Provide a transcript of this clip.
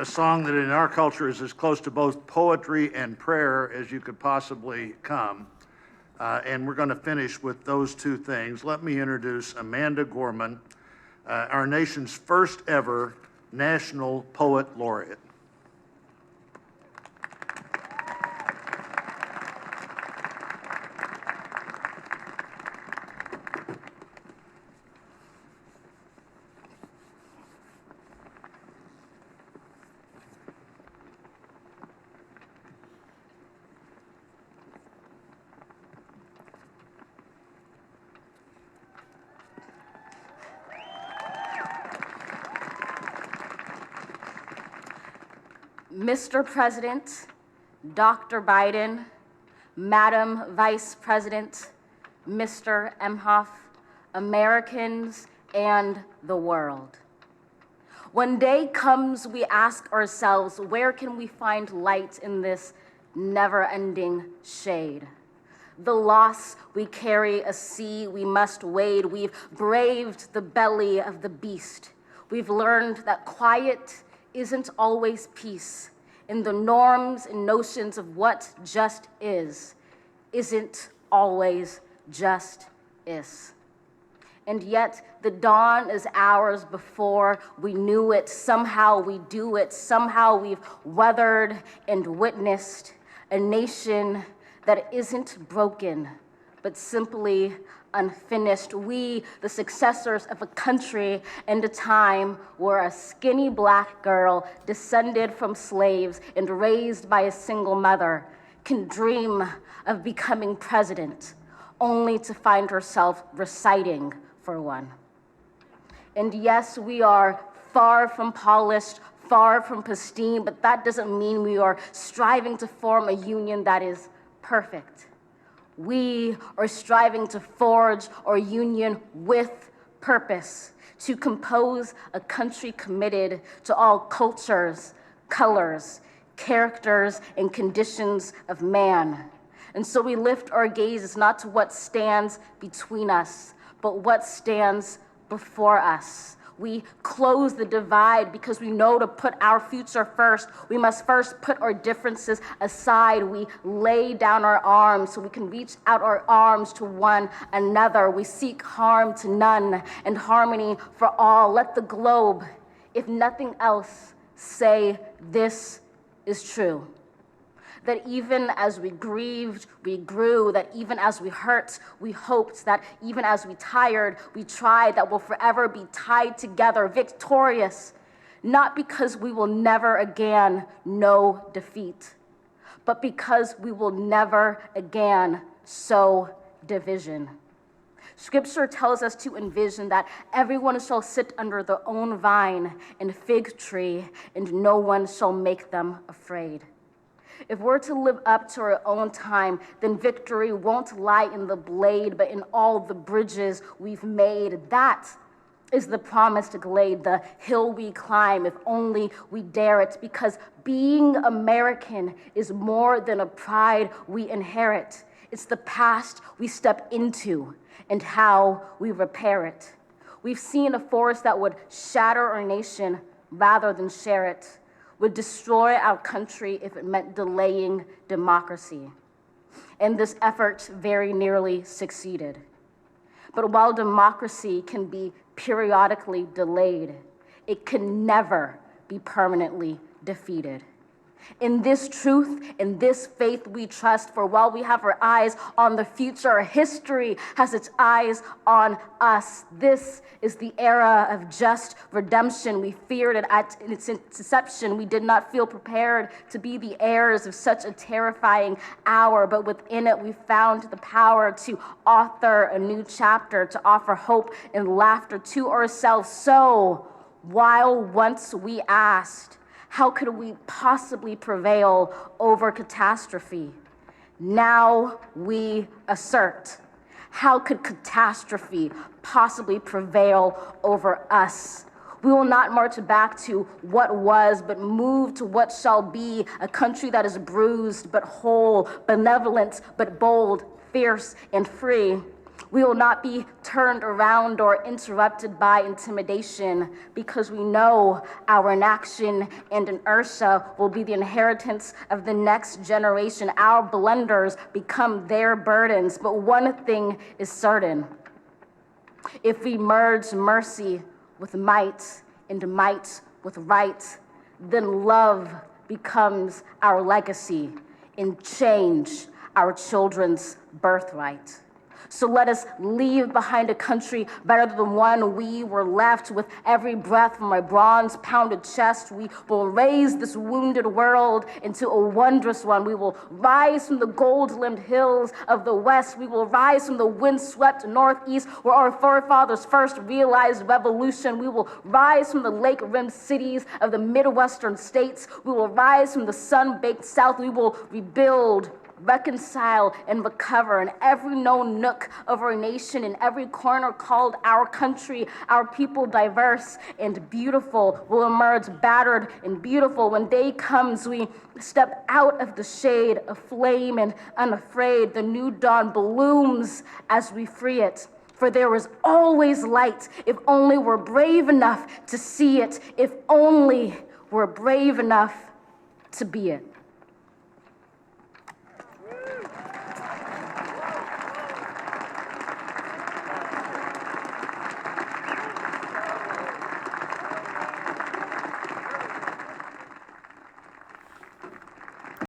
a song that in our culture is as close to both poetry and prayer as you could possibly come. And we're going to finish with those two things. Let me introduce Amanda Gorman, our nation's first ever National Poet Laureate. Mr. President, Dr. Biden, Madam Vice President, Mr. Emhoff, Americans, and the world. When day comes, we ask ourselves, where can we find light in this never-ending shade? The loss we carry, a sea we must wade. We've braved the belly of the beast. We've learned that quiet isn't always peace, and the norms and notions of what just is isn't always just is. And yet the dawn is ours before we knew it. Somehow we do it. Somehow we've weathered and witnessed a nation that isn't broken, but simply unfinished. We, the successors of a country and a time where a skinny black girl descended from slaves and raised by a single mother can dream of becoming president, only to find herself reciting for one. And yes, we are far from polished, far from pristine, but that doesn't mean we are striving to form a union that is perfect. We are striving to forge our union with purpose, to compose a country committed to all cultures, colors, characters, and conditions of man. And so we lift our gazes not to what stands between us, but what stands before us. We close the divide because we know to put our future first, we must first put our differences aside. We lay down our arms so we can reach out our arms to one another. We seek harm to none and harmony for all. Let the globe, if nothing else, say this is true. That even as we grieved, we grew, that even as we hurt, we hoped, that even as we tired, we tried, that we'll forever be tied together, victorious, not because we will never again know defeat, but because we will never again sow division. Scripture tells us to envision that everyone shall sit under their own vine and fig tree, and no one shall make them afraid. If we're to live up to our own time, then victory won't lie in the blade, but in all the bridges we've made. That is the promised glade, the hill we climb, if only we dare it, because being American is more than a pride we inherit. It's the past we step into and how we repair it. We've seen a force that would shatter our nation rather than share it, would destroy our country if it meant delaying democracy. And this effort very nearly succeeded. But while democracy can be periodically delayed, it can never be permanently defeated. In this truth, in this faith we trust, for while we have our eyes on the future, history has its eyes on us. This is the era of just redemption. We feared it at its inception. We did not feel prepared to be the heirs of such a terrifying hour, but within it we found the power to author a new chapter, to offer hope and laughter to ourselves. So, while once we asked, how could we possibly prevail over catastrophe? Now we assert, how could catastrophe possibly prevail over us? We will not march back to what was, but move to what shall be, a country that is bruised but whole, benevolent but bold, fierce and free. We will not be turned around or interrupted by intimidation, because we know our inaction and inertia will be the inheritance of the next generation. Our blunders become their burdens. But one thing is certain: if we merge mercy with might and might with right, then love becomes our legacy and change our children's birthright. So let us leave behind a country better than the one we were left. With every breath from my bronze-pounded chest, we will raise this wounded world into a wondrous one. We will rise from the gold-limbed hills of the West. We will rise from the wind-swept Northeast, where our forefathers first realized revolution. We will rise from the lake-rimmed cities of the Midwestern states. We will rise from the sun-baked South. We will rebuild, reconcile, and recover in every known nook of our nation, in every corner called our country. Our people, diverse and beautiful, will emerge battered and beautiful. When day comes, we step out of the shade, aflame and unafraid. The new dawn blooms as we free it. For there is always light, if only we're brave enough to see it, if only we're brave enough to be it.